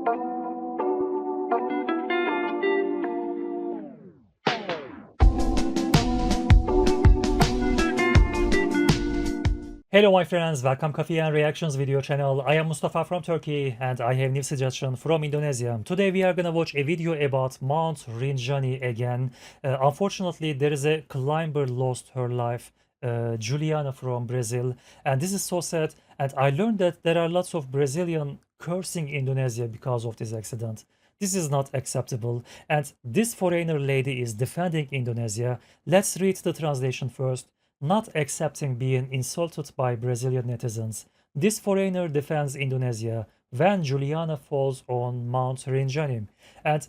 Hello my friends, welcome Coffee and Reactions video channel. I am Mustafa from Turkey and I have new suggestion from Indonesia. Today we are gonna watch a video about Mount Rinjani again. Unfortunately there is a climber lost her life, Juliana from Brazil, and this is so sad, and I learned that there are lots of Brazilian cursing Indonesia because of this accident. This is not acceptable, and this foreigner lady is defending Indonesia. Let's read the translation first. Not accepting being insulted by Brazilian netizens. This foreigner defends Indonesia when Juliana falls on Mount Rinjani. And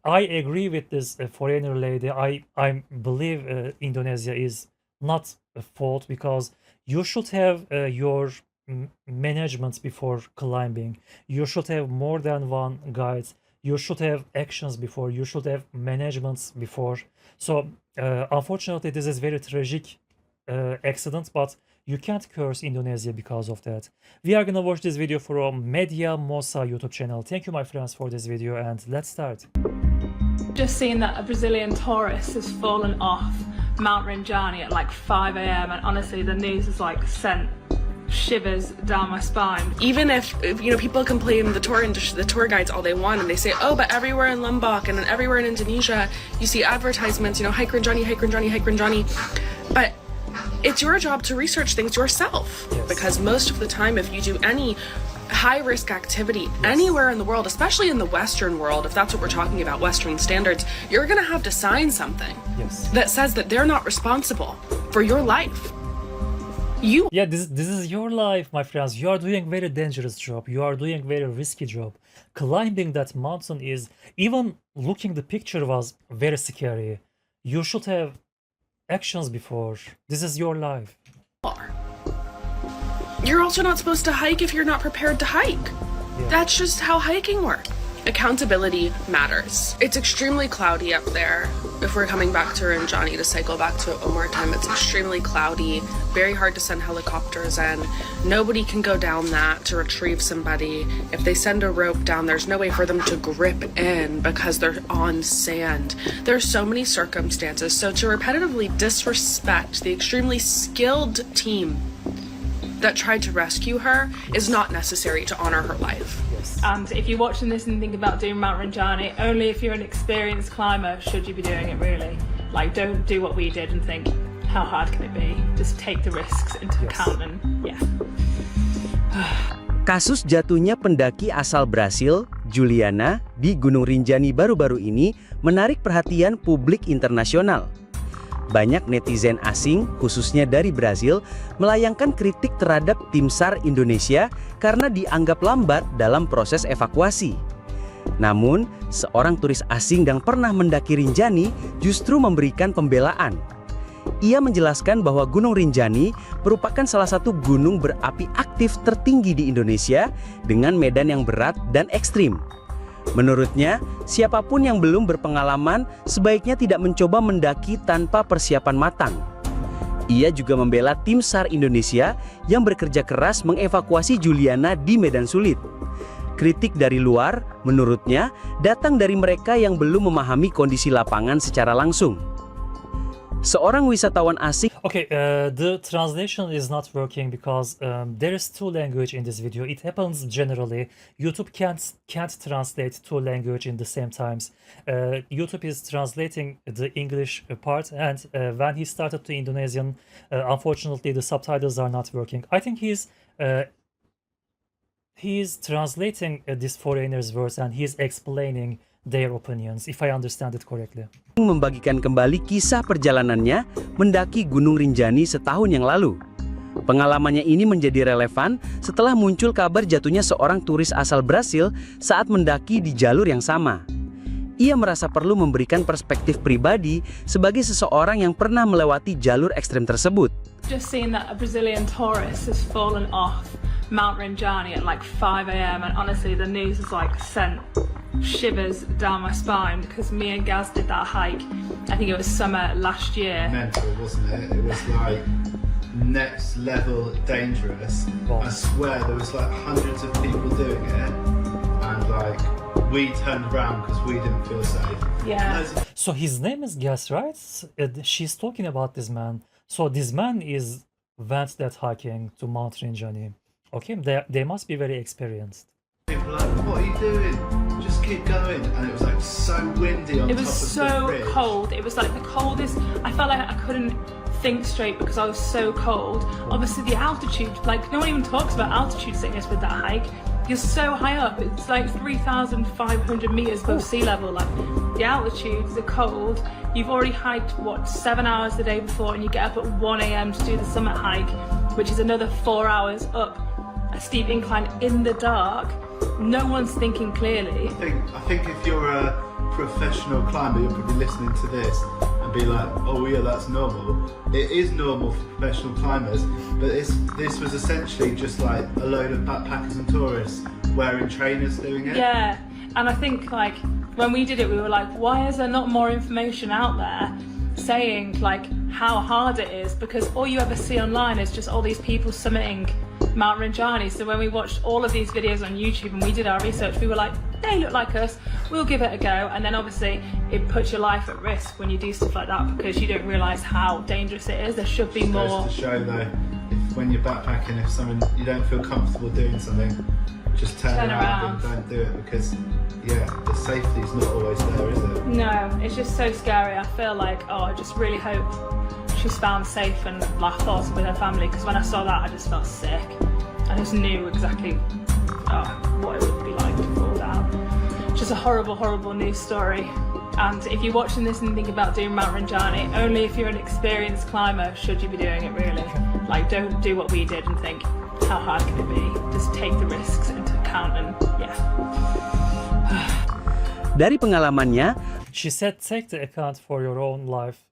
I agree with this foreigner lady. I believe Indonesia is not a fault, because you should have your management before climbing. You should have more than one guide. You should have actions before. You should have managements before. So unfortunately this is very tragic accident, but you can't curse Indonesia because of that. We are gonna watch this video from Media Mosa YouTube channel. Thank you my friends for this video, and let's start. Just seen that a Brazilian tourist has fallen off Mount Rinjani at like 5 a.m. and honestly the news has like sent shivers down my spine. Even if you know, people complain the tour guides all they want, and they say, oh, but everywhere in Lombok and everywhere in Indonesia you see advertisements, you know, hike Rinjani, hike Rinjani, hike Rinjani. But it's your job to research things yourself. Yes. Because most of the time, if you do any high-risk activity anywhere in the world, especially in the Western world, if that's what we're talking about, Western standards, you're gonna have to sign something that says that they're not responsible for your life. This is your life, my friends. You are doing very dangerous job. You are doing very risky job. Climbing that mountain is, even looking the picture was very scary. You should have actions before. This is your life. You're also not supposed to hike if you're not prepared to hike. Yeah. That's just how hiking works. Accountability matters. It's extremely cloudy up there. If we're coming back to Rinjani, to cycle back to Omar time, it's extremely cloudy, very hard to send helicopters in. Nobody can go down that to retrieve somebody. If they send a rope down, there's no way for them to grip in because they're on sand. There's so many circumstances. So to repetitively disrespect the extremely skilled team that tried to rescue her is not necessary to honor her life. And if you're watching this and think about doing Mount Rinjani, only if you're an experienced climber should you be doing it, really. Like, don't do what we did and think, how hard can it be? Just take the risks into account and Kasus jatuhnya pendaki asal Brasil, Juliana, di Gunung Rinjani baru-baru ini menarik perhatian publik internasional. Banyak netizen asing, khususnya dari Brasil, melayangkan kritik terhadap tim SAR Indonesia karena dianggap lambat dalam proses evakuasi. Namun, seorang turis asing yang pernah mendaki Rinjani justru memberikan pembelaan. Ia menjelaskan bahwa Gunung Rinjani merupakan salah satu gunung berapi aktif tertinggi di Indonesia dengan medan yang berat dan ekstrim. Menurutnya, siapapun yang belum berpengalaman sebaiknya tidak mencoba mendaki tanpa persiapan matang. Ia juga membela tim SAR Indonesia yang bekerja keras mengevakuasi Juliana di medan sulit. Kritik dari luar, menurutnya, datang dari mereka yang belum memahami kondisi lapangan secara langsung. Seorang wisatawan asing. Okay, the translation is not working because there is two language in this video. It happens generally. YouTube can't translate two language in the same times. YouTube is translating the English part, and when he started to Indonesian, unfortunately the subtitles are not working. I think he's translating this foreigner's words and he's explaining their opinions, if I understand it correctly. Membagikan kembali kisah perjalanannya mendaki Gunung Rinjani setahun yang lalu. Pengalamannya ini menjadi relevan setelah muncul kabar jatuhnya seorang turis asal Brasil saat mendaki di jalur yang sama. Ia merasa perlu memberikan perspektif pribadi sebagai seseorang yang pernah melewati jalur ekstrem tersebut. Just seen that a Brazilian tourist has fallen off Mount Rinjani at like 5 a.m. and honestly the news has like sent shivers down my spine because me and Gaz did that hike. I think it was summer last year. Mental, wasn't it? It was like next level dangerous. I swear there was like hundreds of people doing it, and like we turned around because we didn't feel safe. Yeah. So his name is Gas, right? She's talking about this man. So this man went that hiking to Mount Rinjani. Okay, they must be very experienced. People were like, what are you doing? Just keep going. And it was like so windy on It top was of the so ridge. cold. It was like the coldest. I felt like I couldn't think straight because I was so cold. Obviously the altitude, like no one even talks about altitude sickness with that hike. You're so high up. It's like 3,500 meters above sea level. Like the altitude, the cold. You've already hiked, what, 7 hours the day before, and you get up at 1 a.m. to do the summit hike, which is another 4 hours up a steep incline in the dark. No one's thinking clearly. I think if you're a professional climber, you'll probably listening to this and be like, oh yeah, that's normal. It is normal for professional climbers, but this was essentially just like a load of backpackers and tourists wearing trainers doing it. Yeah, and I think like when we did it, we were like, why is there not more information out there saying like how hard it is? Because all you ever see online is just all these people summiting Mount Rinjani. So when we watched all of these videos on YouTube and we did our research, we were like, they look like us, we'll give it a go. And then obviously it puts your life at risk when you do stuff like that because you don't realise how dangerous it is. There should be more. Goes to show though, if when you're backpacking, if you don't feel comfortable doing something, just turn around and don't do it because yeah, the safety's not always there, is it? No, it's just so scary. I feel like, oh, I just really hope she's found safe and like thoughts with her family, because when I saw that I just felt sick. I just knew exactly what it would be like to fall down. Just a horrible, horrible news story. And if you're watching this and think about doing Mount Rinjani, only if you're an experienced climber should you be doing it really. Like don't do what we did and think, how hard can it be? Just take the risks into account and yeah. Dari pengalamannya, She said, take the account for your own life.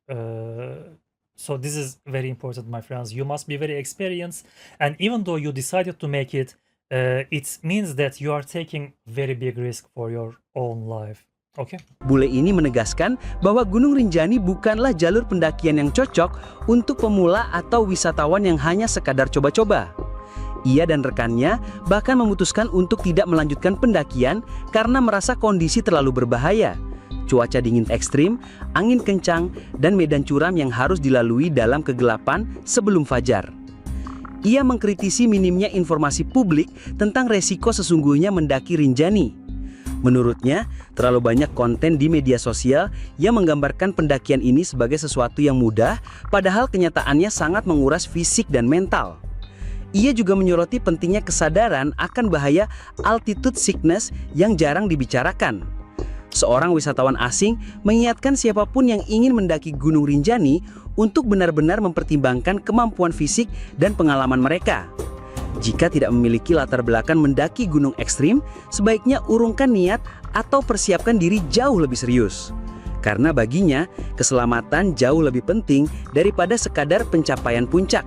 So this is very important, my friends. You must be very experienced. And even though you decided to make it, it means that you are taking very big risk for your own life. Okay? Bule ini menegaskan bahwa Gunung Rinjani bukanlah jalur pendakian yang cocok untuk pemula atau wisatawan yang hanya sekadar coba-coba. Ia dan rekannya bahkan memutuskan untuk tidak melanjutkan pendakian karena merasa kondisi terlalu berbahaya. Cuaca dingin ekstrim, angin kencang, dan medan curam yang harus dilalui dalam kegelapan sebelum fajar. Ia mengkritisi minimnya informasi publik tentang resiko sesungguhnya mendaki Rinjani. Menurutnya, terlalu banyak konten di media sosial yang menggambarkan pendakian ini sebagai sesuatu yang mudah, padahal kenyataannya sangat menguras fisik dan mental. Ia juga menyoroti pentingnya kesadaran akan bahaya altitude sickness yang jarang dibicarakan. Seorang wisatawan asing mengingatkan siapapun yang ingin mendaki Gunung Rinjani untuk benar-benar mempertimbangkan kemampuan fisik dan pengalaman mereka. Jika tidak memiliki latar belakang mendaki gunung ekstrim, sebaiknya urungkan niat atau persiapkan diri jauh lebih serius. Karena baginya, keselamatan jauh lebih penting daripada sekadar pencapaian puncak.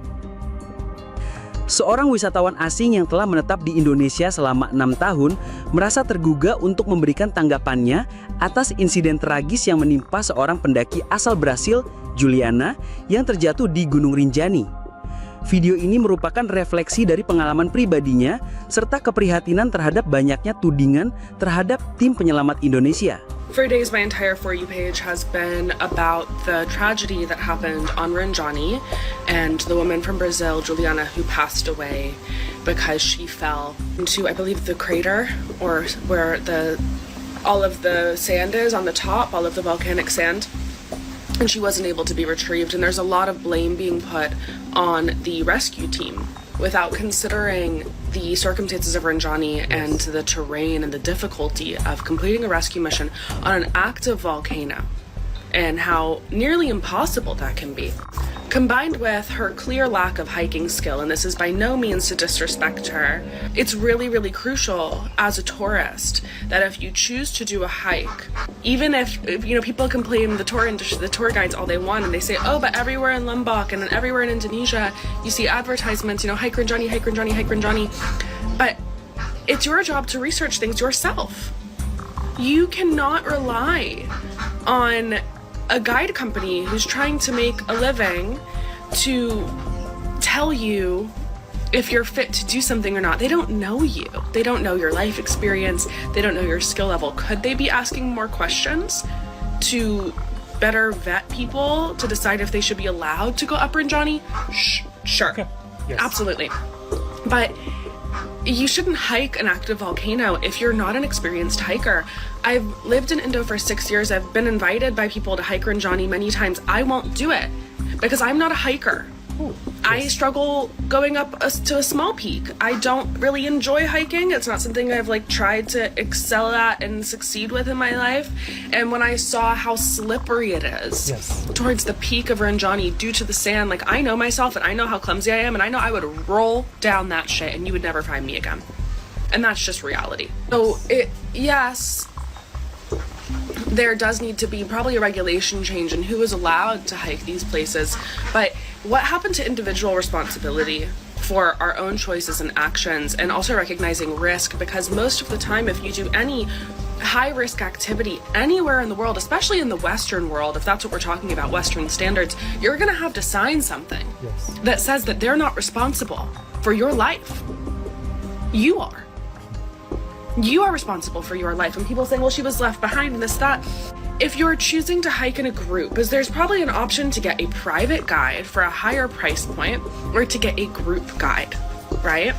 Seorang wisatawan asing yang telah menetap di Indonesia selama 6 tahun merasa tergugah untuk memberikan tanggapannya atas insiden tragis yang menimpa seorang pendaki asal Brasil, Juliana, yang terjatuh di Gunung Rinjani. Video ini merupakan refleksi dari pengalaman pribadinya serta keprihatinan terhadap banyaknya tudingan terhadap tim penyelamat Indonesia. For days, my entire For You page has been about the tragedy that happened on Rinjani and the woman from Brazil, Juliana, who passed away because she fell into, I believe, the crater, or where all of the sand is on the top, all of the volcanic sand. And she wasn't able to be retrieved, and there's a lot of blame being put on the rescue team without considering the circumstances of Rinjani and the terrain and the difficulty of completing a rescue mission on an active volcano and how nearly impossible that can be. Combined with her clear lack of hiking skill, and this is by no means to disrespect her, it's really, really crucial as a tourist that if you choose to do a hike, even if you know, people complain the tour guides all they want, and they say, oh, but everywhere in Lombok and everywhere in Indonesia, you see advertisements, you know, hike Rinjani, hike Rinjani, hike Rinjani. But it's your job to research things yourself. You cannot rely on a guide company who's trying to make a living to tell you if you're fit to do something or not. They don't know you. They don't know your life experience. They don't know your skill level. Could they be asking more questions to better vet people to decide if they should be allowed to go up Rinjani? Sure. Okay. Yes. Absolutely. But you shouldn't hike an active volcano if you're not an experienced hiker. I've lived in Indo for 6 years. I've been invited by people to hike Rinjani many times. I won't do it because I'm not a hiker. Ooh, I yes. struggle going up to a small peak. I don't really enjoy hiking. It's not something I've like tried to excel at and succeed with in my life. And when I saw how slippery it is Yes. towards the peak of Rinjani due to the sand, like I know myself and I know how clumsy I am and I know I would roll down that shit and you would never find me again. And that's just reality. So yes, there does need to be probably a regulation change in who is allowed to hike these places. But what happened to individual responsibility for our own choices and actions, and also recognizing risk? Because most of the time, if you do any high risk activity anywhere in the world, especially in the Western world, if that's what we're talking about, Western standards, you're gonna have to sign something Yes. that says that they're not responsible for your life. You are. You are responsible for your life. And people saying, well, she was left behind and this, that. If you're choosing to hike in a group, is there's probably an option to get a private guide for a higher price point or to get a group guide, right?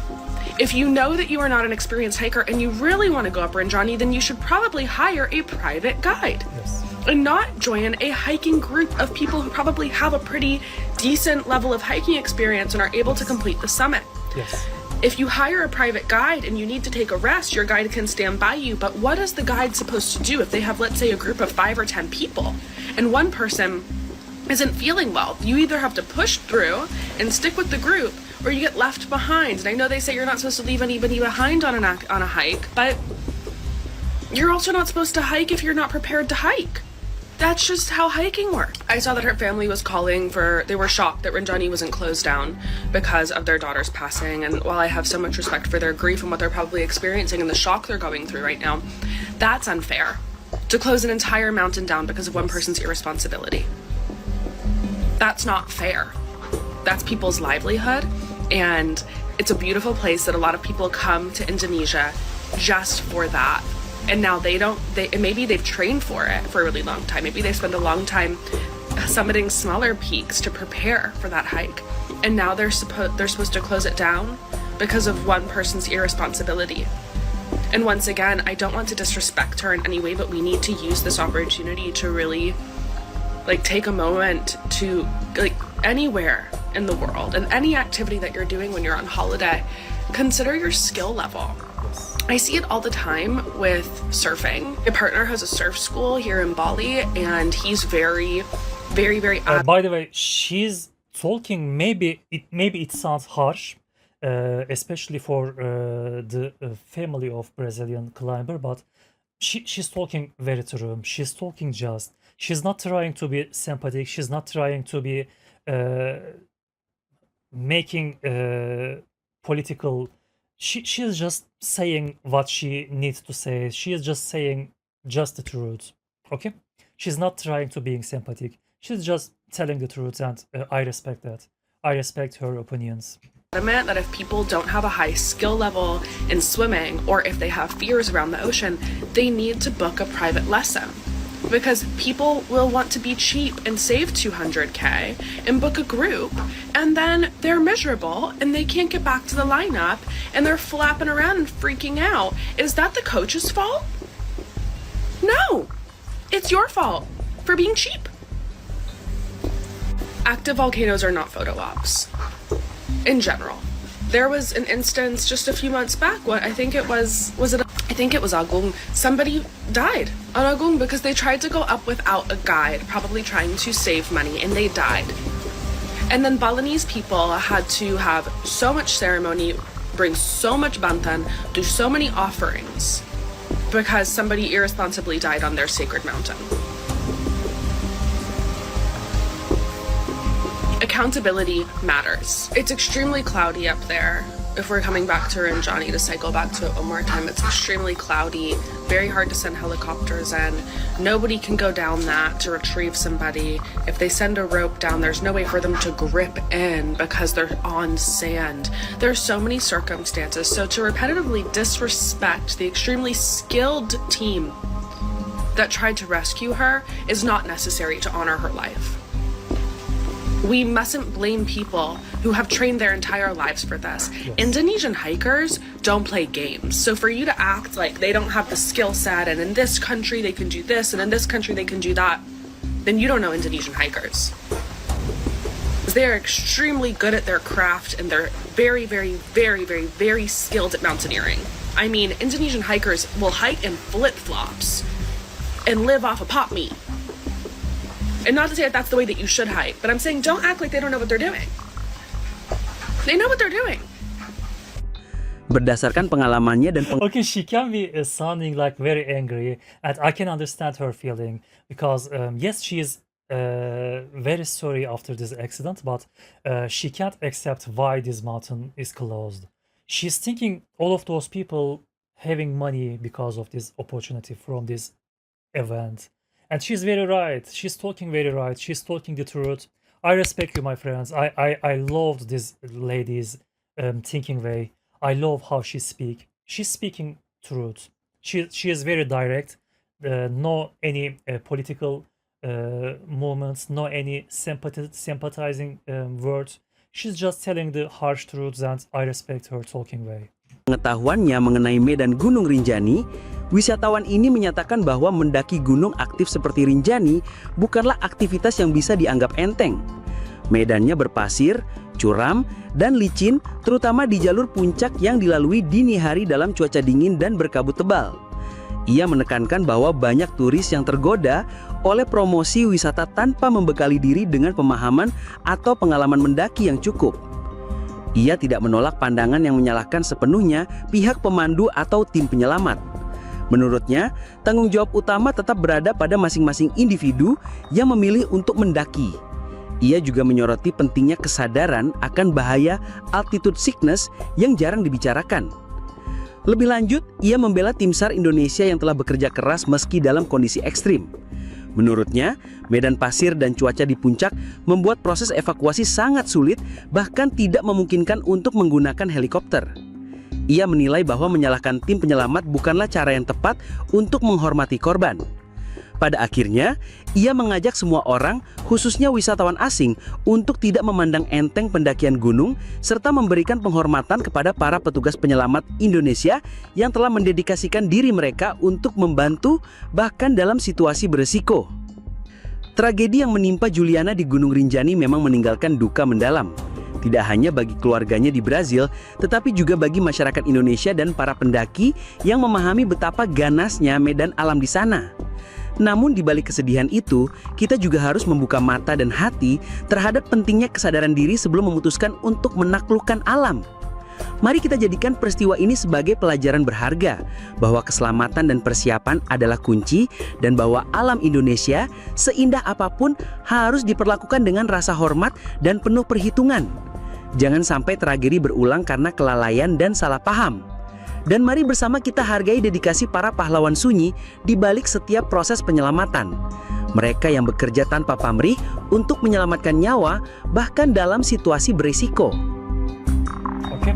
If you know that you are not an experienced hiker and you really want to go up Rinjani, then you should probably hire a private guide. Yes. And not join a hiking group of people who probably have a pretty decent level of hiking experience and are able to complete the summit. Yes. If you hire a private guide and you need to take a rest, your guide can stand by you. But what is the guide supposed to do if they have, let's say, a group of 5 or 10 people and one person isn't feeling well? You either have to push through and stick with the group or you get left behind. And I know they say you're not supposed to leave anybody behind on a hike, but you're also not supposed to hike if you're not prepared to hike. That's just how hiking works. I saw that her family was calling they were shocked that Rinjani wasn't closed down because of their daughter's passing. And while I have so much respect for their grief and what they're probably experiencing and the shock they're going through right now, that's unfair to close an entire mountain down because of one person's irresponsibility. That's not fair. That's people's livelihood. And it's a beautiful place that a lot of people come to Indonesia just for that. And now maybe they've trained for it for a really long time. Maybe they spend a long time summiting smaller peaks to prepare for that hike. And now they're supposed to close it down because of one person's irresponsibility. And once again, I don't want to disrespect her in any way, but we need to use this opportunity to really take a moment to anywhere in the world and any activity that you're doing when you're on holiday, consider your skill level. I see it all the time with surfing. My partner has a surf school here in Bali, and he's very, very, very. By the way, she's talking. Maybe it sounds harsh, especially for the family of Brazilian climber. But she's talking very true. She's talking just. She's not trying to be sympathetic. She's not trying to be making political. She's just saying what she needs to say. She is just saying just the truth. Okay? She's not trying to being sympathetic. She's just telling the truth, and I respect that. I respect her opinions. That if people don't have a high skill level in swimming, or if they have fears around the ocean, they need to book a private lesson. Because people will want to be cheap and save 200K and book a group, and then they're miserable and they can't get back to the lineup and they're flapping around and freaking out. Is that the coach's fault? No, it's your fault for being cheap. Active volcanoes are not photo ops in general. There was an instance just a few months back, I think it was Agung. Somebody died on Agung because they tried to go up without a guide, probably trying to save money, and they died. And then Balinese people had to have so much ceremony, bring so much bantan, do so many offerings because somebody irresponsibly died on their sacred mountain. Accountability matters. It's extremely cloudy up there. if we're coming back to Rinjani to cycle back to it one more time, it's extremely cloudy, very hard to send helicopters in. Nobody can go down that to retrieve somebody. If they send a rope down, there's no way for them to grip in because they're on sand. There's so many circumstances. So to repetitively disrespect the extremely skilled team that tried to rescue her is not necessary to honor her life. We mustn't blame people who have trained their entire lives for this. Yes. Indonesian hikers don't play games. So for you to act like they don't have the skill set and in this country they can do this and in this country they can do that, then you don't know Indonesian hikers. They're extremely good at their craft and they're very, very, very, very, very skilled at mountaineering. I mean, Indonesian hikers will hike in flip-flops and live off of pot meat. And not to say that that's the way that you should hike, but I'm saying don't act like they don't know what they're doing. They know what they're doing. Berdasarkan pengalamannya dan Okay, she can be sounding like very angry, and I can understand her feeling because yes, she is very sorry after this accident, but she can't accept why this mountain is closed. She's thinking all of those people having money because of this opportunity from this event. And she's very right. She's talking very right. She's talking the truth. I respect you, my friends. I loved this lady's thinking way. I love how she speak. She's speaking truth. She is very direct. No any political movements. No any sympathizing words. She's just telling the harsh truths, and I respect her talking way. Pengetahuannya mengenai medan Gunung Rinjani, wisatawan ini menyatakan bahwa mendaki gunung aktif seperti Rinjani bukanlah aktivitas yang bisa dianggap enteng. Medannya berpasir, curam, dan licin, terutama di jalur puncak yang dilalui dini hari dalam cuaca dingin dan berkabut tebal. Ia menekankan bahwa banyak turis yang tergoda oleh promosi wisata tanpa membekali diri dengan pemahaman atau pengalaman mendaki yang cukup. Ia tidak menolak pandangan yang menyalahkan sepenuhnya pihak pemandu atau tim penyelamat. Menurutnya, tanggung jawab utama tetap berada pada masing-masing individu yang memilih untuk mendaki. Ia juga menyoroti pentingnya kesadaran akan bahaya altitude sickness yang jarang dibicarakan. Lebih lanjut, ia membela tim SAR Indonesia yang telah bekerja keras meski dalam kondisi ekstrim. Menurutnya, medan pasir dan cuaca di puncak membuat proses evakuasi sangat sulit, bahkan tidak memungkinkan untuk menggunakan helikopter. Ia menilai bahwa menyalahkan tim penyelamat bukanlah cara yang tepat untuk menghormati korban. Pada akhirnya, ia mengajak semua orang, khususnya wisatawan asing, untuk tidak memandang enteng pendakian gunung, serta memberikan penghormatan kepada para petugas penyelamat Indonesia yang telah mendedikasikan diri mereka untuk membantu, bahkan dalam situasi beresiko. Tragedi yang menimpa Juliana di Gunung Rinjani memang meninggalkan duka mendalam. Tidak hanya bagi keluarganya di Brazil, tetapi juga bagi masyarakat Indonesia dan para pendaki yang memahami betapa ganasnya medan alam di sana. Namun di balik kesedihan itu, kita juga harus membuka mata dan hati terhadap pentingnya kesadaran diri sebelum memutuskan untuk menaklukkan alam. Mari kita jadikan peristiwa ini sebagai pelajaran berharga, bahwa keselamatan dan persiapan adalah kunci, dan bahwa alam Indonesia, seindah apapun, harus diperlakukan dengan rasa hormat dan penuh perhitungan. Jangan sampai tragedi berulang karena kelalaian dan salah paham. Dan mari bersama kita hargai dedikasi para pahlawan sunyi di balik setiap proses penyelamatan. Mereka yang bekerja tanpa pamrih untuk menyelamatkan nyawa, bahkan dalam situasi berisiko. Okay.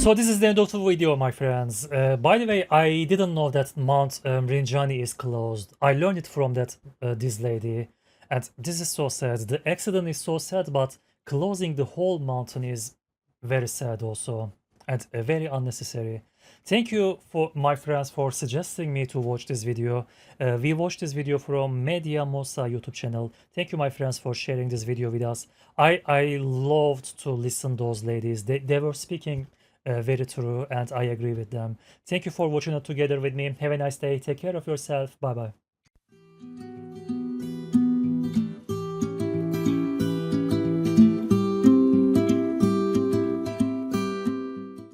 So this is the end of the video, my friends. By the way, I didn't know that Mount Rinjani is closed. I learned it from this lady, and this is so sad. The accident is so sad, but closing the whole mountain is very sad also, and very unnecessary. Thank you for my friends for suggesting me to watch this video. We watched this video from Media Mosa YouTube channel. Thank you, my friends, for sharing this video with us. I loved to listen those ladies. They were speaking very true, and I agree with them. Thank you for watching it together with me. Have a nice day. Take care of yourself. Bye bye.